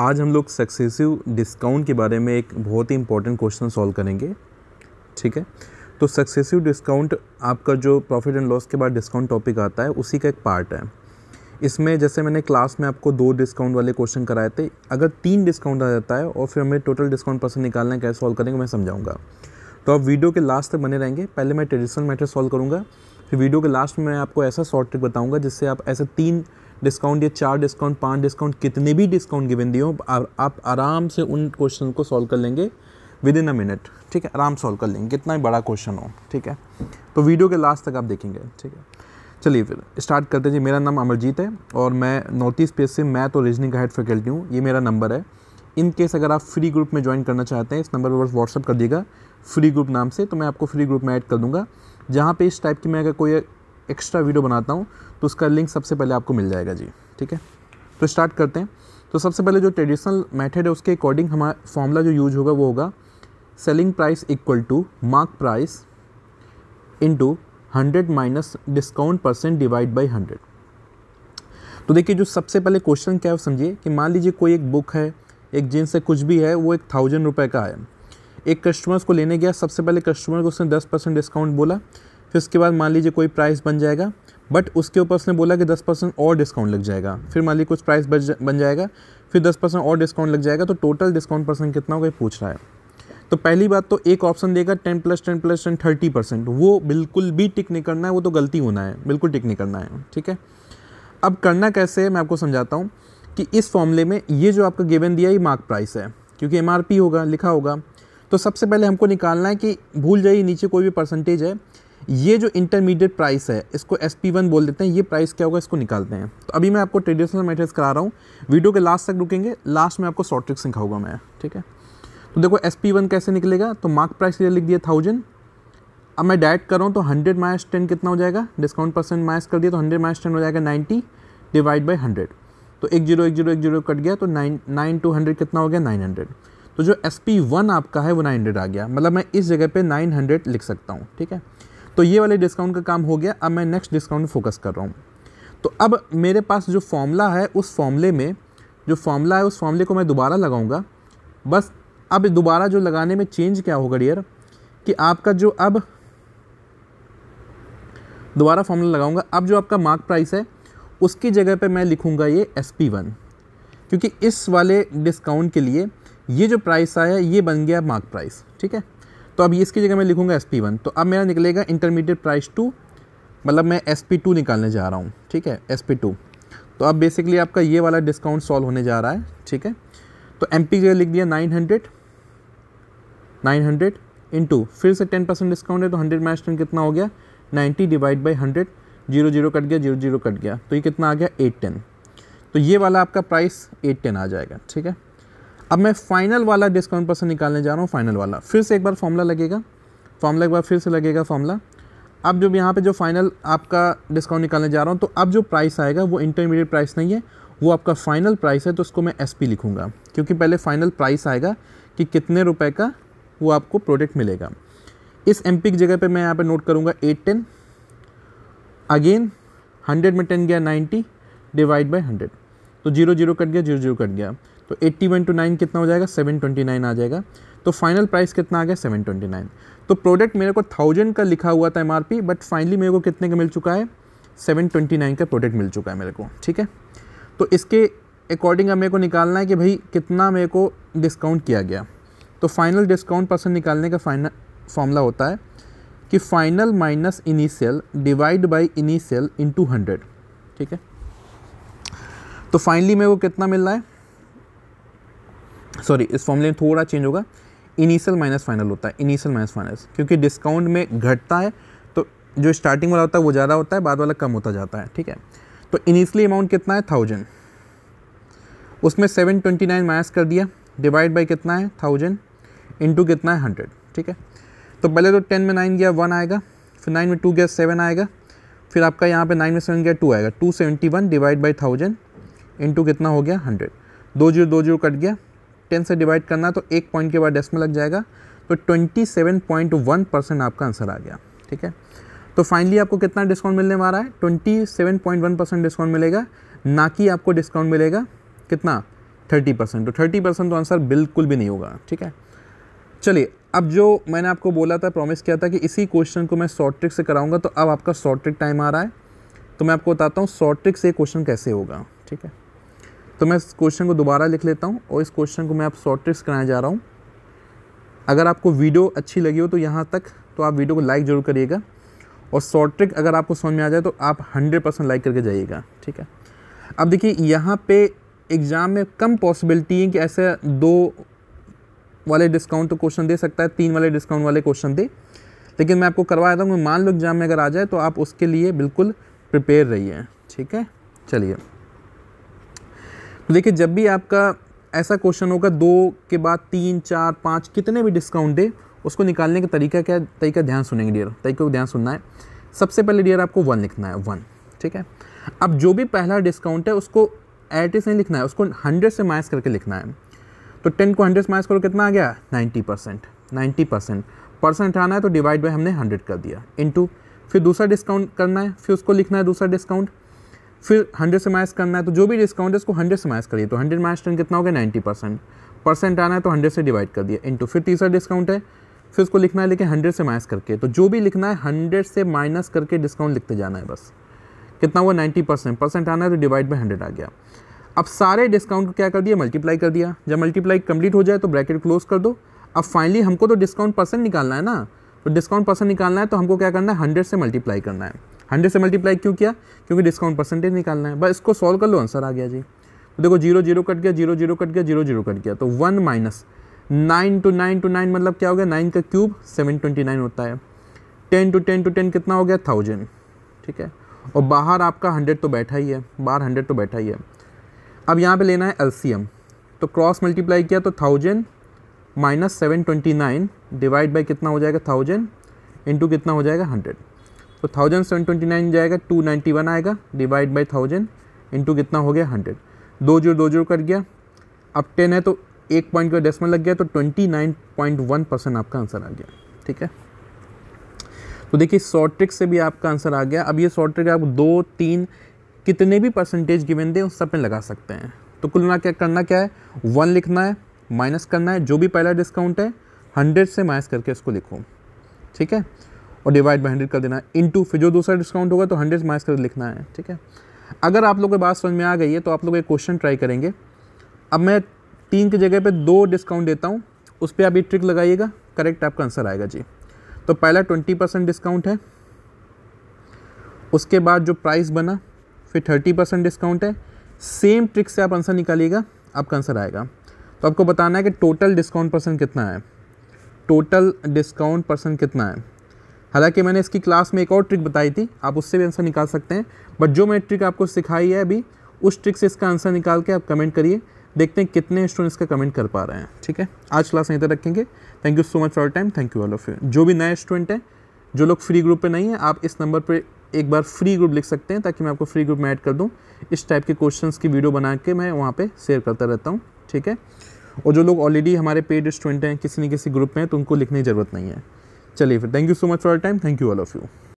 आज हम लोग सक्सेसिव डिस्काउंट के बारे में एक बहुत ही इंपॉर्टेंट क्वेश्चन सॉल्व करेंगे। ठीक है, तो सक्सेसिव डिस्काउंट आपका जो प्रॉफिट एंड लॉस के बाद डिस्काउंट टॉपिक आता है उसी का एक पार्ट है। इसमें जैसे मैंने क्लास में आपको 2 डिस्काउंट वाले क्वेश्चन कराए थे, अगर 3 डिस्काउंट आ जाता है और फिर हमें टोटल डिस्काउंट परसेंट निकालना है, कैसे सॉल्व करेंगे मैं समझाऊंगा। तो आप वीडियो के लास्ट तक बने रहेंगे। पहले मैं ट्रेडिशनल मेथड सॉल्व करूँगा, फिर वीडियो के लास्ट में मैं आपको ऐसा शॉर्ट ट्रिक बताऊँगा जिससे आप ऐसे 3 डिस्काउंट या 4 डिस्काउंट 5 डिस्काउंट कितने भी डिस्काउंट गिवन दिए हो आप आराम से उन क्वेश्चन को सॉल्व कर लेंगे विद इन अ मिनट। ठीक है, आराम सॉल्व कर लेंगे कितना ही बड़ा क्वेश्चन हो। ठीक है, तो वीडियो के लास्ट तक आप देखेंगे। ठीक है, चलिए फिर स्टार्ट करते हैं जी। मेरा नाम अमरजीत है और मैं नॉर्थ ईस्ट पेज से मैथ और रीजनिंग का हेड फैकल्टी हूँ। ये मेरा नंबर है। इन केस अगर आप फ्री ग्रुप में ज्वाइन करना चाहते हैं, इस नंबर पर बस व्हाट्सअप कर दिएगा फ्री ग्रुप नाम से, तो मैं आपको फ्री ग्रुप में ऐड कर दूँगा, जहाँ पे इस टाइप की मैं अगर कोई एक्स्ट्रा वीडियो बनाता हूँ तो उसका लिंक सबसे पहले आपको मिल जाएगा जी। ठीक है, तो स्टार्ट करते हैं। तो सबसे पहले जो ट्रेडिशनल मेथड है उसके अकॉर्डिंग हमारा फॉर्मूला जो यूज होगा वो होगा selling price equal to mark price into 100 minus discount percent divide by 100। तो देखिए जो सबसे पहले क्वेश्चन क्या है समझिए कि मान लीजिए कोई एक बुक है, एक जींस है, कुछ भी है, वो 1000 रुपये का है। एक कस्टमर्स को लेने गया, सबसे पहले कस्टमर को उसने 10% डिस्काउंट बोला, फिर उसके बाद मान लीजिए कोई प्राइस बन जाएगा, बट उसके ऊपर उसने बोला कि 10% और डिस्काउंट लग जाएगा। फिर मान लीजिए कुछ प्राइस बन जाएगा, फिर 10% और डिस्काउंट लग जाएगा, तो टोटल डिस्काउंट परसेंट कितना होगा ये पूछ रहा है। तो पहली बात तो एक ऑप्शन देगा 10 + 10 + 10 30%, वो बिल्कुल भी टिक नहीं करना है, वो तो गलती होना है, बिल्कुल टिक नहीं करना है। ठीक है, अब करना कैसे है मैं आपको समझाता हूँ कि इस फॉर्मूले में ये जो आपका गिवन दिया ये मार्क प्राइस है, क्योंकि MRP होगा लिखा होगा। तो सबसे पहले हमको निकालना है कि भूल जाइए नीचे कोई भी परसेंटेज है, ये जो इंटरमीडिएट प्राइस है इसको SP1 बोल देते हैं, ये प्राइस क्या होगा इसको निकालते हैं। तो अभी मैं आपको ट्रेडिशनल मेथड्स करा रहा हूँ, वीडियो के लास्ट तक रुकेंगे, लास्ट में आपको शॉर्ट ट्रिक सिखाऊंगा मैं। ठीक है, तो देखो SP1 कैसे निकलेगा, तो मार्क प्राइस ये लिख दिया 1000। अब मैं डायरेक्ट कर रहा हूँ तो 100 माइनस 10 कितना हो जाएगा, डिस्काउंट परसेंट माइनस कर दिया तो 100 माइनस 10 हो जाएगा 90 डिवाइड बाई 100। तो 10 10 10 कट गया, तो 9 to 100 कितना हो गया 900। तो जो SP1 आपका है वो 900 आ गया, मतलब मैं इस जगह पे 900 लिख सकता हूँ। ठीक है, तो ये वाले डिस्काउंट का काम हो गया। अब मैं नेक्स्ट डिस्काउंट में फोकस कर रहा हूँ। तो अब मेरे पास जो फॉर्मूला है उस फॉर्मूले में जो फॉर्मूला है उस फॉर्मूले को मैं दोबारा लगाऊंगा। बस अब दोबारा जो लगाने में चेंज क्या होगा डियर, कि आपका जो अब दोबारा फॉर्मूला लगाऊंगा, अब जो आपका मार्क प्राइस है उसकी जगह पे मैं लिखूंगा ये SP1, क्योंकि इस वाले डिस्काउंट के लिए ये जो प्राइस आया ये बन गया मार्क प्राइस। ठीक है, तो अब इसकी जगह मैं लिखूंगा SP1। तो अब मेरा निकलेगा इंटरमीडिएट प्राइस 2, मतलब मैं SP2 निकालने जा रहा हूँ। ठीक है, SP2। तो अब बेसिकली आपका ये वाला डिस्काउंट सॉल्व होने जा रहा है। ठीक है, तो MP की जगह लिख दिया 900 इंटू फिर से 10% डिस्काउंट है तो 100 माइनस 10 कितना हो गया 90 डिवाइड बाई 100। 0 0 कट गया, 0 0 कट गया, तो ये कितना आ गया 810। तो ये वाला आपका प्राइस 810 आ जाएगा। ठीक है, अब मैं फाइनल वाला डिस्काउंट परसेंट निकालने जा रहा हूँ। फाइनल वाला फिर से एक बार फॉर्मूला लगेगा, फॉर्मूला के बाद फिर से लगेगा फॉर्मूला। अब जब यहाँ पे जो फाइनल आपका डिस्काउंट निकालने जा रहा हूँ, तो अब जो प्राइस आएगा वो इंटरमीडिएट प्राइस नहीं है, वो आपका फाइनल प्राइस है, तो उसको मैं SP लिखूँगा, क्योंकि पहले फाइनल प्राइस आएगा कि कितने रुपए का वो आपको प्रोडक्ट मिलेगा। इस MP की जगह पे मैं यहाँ पे नोट करूँगा 810। अगेन 100 में 10 गया 90 डिवाइड बाई 100, तो 0 0 कट गया, 0 0 कट गया, तो 81 to 9 कितना हो जाएगा 729 आ जाएगा। तो फाइनल प्राइस कितना आ गया 729। तो प्रोडक्ट मेरे को 1000 का लिखा हुआ था MRP, बट फाइनली मेरे को कितने का मिल चुका है 729 का प्रोडक्ट मिल चुका है मेरे को। ठीक है, तो इसके अकॉर्डिंग अब मेरे को निकालना है कि भाई कितना मेरे को डिस्काउंट किया गया। तो फाइनल डिस्काउंट परसेंट निकालने का फॉर्मूला होता है कि final minus initial divide by initial into 100। ठीक है, तो फाइनली मेरे को कितना मिल रहा है, सॉरी इस फॉर्मूले में थोड़ा चेंज होगा, इनिशियल माइनस फाइनल होता है, इनिशियल माइनस फाइनल, क्योंकि डिस्काउंट में घटता है तो जो स्टार्टिंग वाला होता है वो ज़्यादा होता है, बाद वाला कम होता जाता है। ठीक है, तो इनिशियली अमाउंट कितना है 1000, उसमें 729 माइनस कर दिया, डिवाइड बाई कितना है 1000 इंटू कितना है 100। ठीक है, तो पहले तो 10 में 9 गया 1 आएगा, फिर 9 में 2 गया 7 आएगा, फिर आपका यहाँ पे 9 में 7 गया 2 आएगा, 271 डिवाइड बाई 1000 इंटू कितना हो गया 100। 2 0 कट गया, 10 से डिवाइड करना तो एक पॉइंट के बाद डेसिमल लग जाएगा, तो 27.1% आपका आंसर आ गया। ठीक है, तो फाइनली आपको कितना डिस्काउंट मिलने वाला है 27.1% डिस्काउंट मिलेगा, ना कि आपको डिस्काउंट मिलेगा कितना 30%, तो 30% तो आंसर बिल्कुल भी नहीं होगा, ठीक है। चलिए, अब जो मैंने आपको बोला था, प्रॉमिस किया था कि इसी क्वेश्चन को मैं शॉर्ट ट्रिक से कराऊंगा, तो अब आपका शॉर्ट ट्रिक टाइम आ रहा है। तो मैं आपको बताता हूँ शॉर्ट ट्रिक से क्वेश्चन कैसे होगा, ठीक है। तो मैं इस क्वेश्चन को दोबारा लिख लेता हूँ और इस क्वेश्चन को मैं आप शॉर्ट ट्रिक्स कराने जा रहा हूँ। अगर आपको वीडियो अच्छी लगी हो तो यहाँ तक तो आप वीडियो को लाइक ज़रूर करिएगा, और शॉर्ट ट्रिक अगर आपको समझ में आ जाए तो आप 100% लाइक करके जाइएगा, ठीक है। अब देखिए, यहाँ पे एग्ज़ाम में कम पॉसिबिलिटी है कि ऐसे 2 वाले डिस्काउंट तो क्वेश्चन दे सकता है, 3 वाले डिस्काउंट वाले क्वेश्चन दे, लेकिन मैं आपको करवा देता हूँ। मान लो एग्जाम में अगर आ जाए तो आप उसके लिए बिल्कुल प्रिपेयर रहिए, ठीक है। चलिए, तो देखिए, जब भी आपका ऐसा क्वेश्चन होगा 2 के बाद 3, 4, 5 कितने भी डिस्काउंट दे, उसको निकालने का तरीका क्या है, तरीका ध्यान सुनेंगे डियर, तरीके को ध्यान सुनना है। सबसे पहले डियर आपको 1 लिखना है, 1, ठीक है। अब जो भी पहला डिस्काउंट है उसको एट इज नहीं लिखना है, उसको 100 से माइनस करके लिखना है। तो 10 को 100 से माइनस करो, कितना आ गया, 90%। 90% परसेंट आना है तो डिवाइड बाय हमने 100 कर दिया, इनटू फिर दूसरा डिस्काउंट करना है, फिर उसको लिखना है दूसरा डिस्काउंट, फिर 100 से माइनस करना है। तो जो भी डिस्काउंट है उसको 100 से माइनस करिए, तो 100 माइनस 10 कितना हो गया, 90%। परसेंट आना है तो 100 से डिवाइड कर दिया, इनटू फिर तीसरा डिस्काउंट है, फिर उसको लिखना है लेकिन 100 से माइनस करके। तो जो भी लिखना है 100 से माइनस करके डिस्काउंट लिखते जाना है बस। कितना हुआ, 90%। परसेंट आना है तो डिवाइड बाय 100 आ गया। अब सारे डिस्काउंट को क्या कर दिया, मल्टीप्लाई कर दिया। जब मल्टीप्लाई कंप्लीट हो जाए तो ब्रैकेट क्लोज कर दो। अब फाइनली हमको तो डिस्काउंट परसेंट निकालना है ना, तो डिस्काउंट परसेंट निकालना है तो हमको क्या करना है, 100 से मल्टीप्लाई करना है। 100 से मल्टीप्लाई क्यों किया, क्योंकि डिस्काउंट परसेंटेज निकालना है। बस इसको सॉल्व कर लो, आंसर आ गया जी। तो देखो 0 0 कट गया, 0 0 कट गया, 0 0 कट गया, तो 1 माइनस 9 to 9 to 9 मतलब क्या हो गया, 9 का क्यूब 729 होता है। 10 to 10 to 10 कितना हो गया, 1000, ठीक है। और बाहर आपका 100 तो बैठा ही है, बाहर 100 तो बैठा ही है। अब यहाँ पे लेना है एलसीएम, तो क्रॉस मल्टीप्लाई किया तो 1000 माइनस 729 डिवाइड बाई कितना हो जाएगा, 1000 इंटू कितना हो जाएगा, 100। तो 1729 जाएगा, 291 आएगा, डिवाइड बाई 1000 इंटू कितना हो गया, 100। 2 0 2 0 कट गया। अब 10 है तो 1 पॉइंट का डेसिमल लग गया, तो 29.1% आपका आंसर आ गया, ठीक है। तो देखिए, शॉर्ट ट्रिक से भी आपका आंसर आ गया। अब ये शॉर्ट ट्रिक आप 2, 3 कितने भी परसेंटेज गिवन दे उस सब में लगा सकते हैं। तो कुल मिला क्या करना, क्या है, 1 लिखना है, माइनस करना है, जो भी पहला डिस्काउंट है 100 से माइनस करके इसको लिखो, ठीक है, और डिवाइड बाय 100 कर देना है, इनटू फिर जो दूसरा डिस्काउंट होगा तो 100 से माइनस कर लिखना है, ठीक है। अगर आप लोगों को बात समझ में आ गई है तो आप लोग एक क्वेश्चन ट्राई करेंगे। अब मैं 3 की जगह पे 2 डिस्काउंट देता हूँ, उस पर आप ये ट्रिक लगाइएगा, करेक्ट आपका आंसर आएगा जी। तो पहला 20% डिस्काउंट है, उसके बाद जो प्राइस बना फिर 30% डिस्काउंट है। सेम ट्रिक से आप आंसर निकालिएगा, आपका आंसर आएगा। तो आपको बताना है कि टोटल डिस्काउंट परसेंट कितना है, टोटल डिस्काउंट परसेंट कितना है। हालांकि मैंने इसकी क्लास में एक और ट्रिक बताई थी, आप उससे भी आंसर निकाल सकते हैं, बट जो मैंने ट्रिक आपको सिखाई है अभी, उस ट्रिक से इसका आंसर निकाल के आप कमेंट करिए, देखते हैं कितने स्टूडेंट्स का कमेंट कर पा रहे हैं, ठीक है। आज क्लास यहीं तक रखेंगे। Thank you so much for time, thank you all of you. जो भी नए स्टूडेंट हैं, जो लोग फ्री ग्रुप पे नहीं हैं, आप इस नंबर पे एक बार फ्री ग्रुप लिख सकते हैं, ताकि मैं आपको फ्री ग्रुप में ऐड कर दूं। इस टाइप के क्वेश्चंस की वीडियो बना के मैं वहाँ पे शेयर करता रहता हूँ, ठीक है। और जो लोग ऑलरेडी हमारे पेड स्टूडेंट हैं, किसी न किसी ग्रुप में हैं, तो उनको लिखने की ज़रूरत नहीं है। चलिए फिर, thank you so much for time, thank you all of you.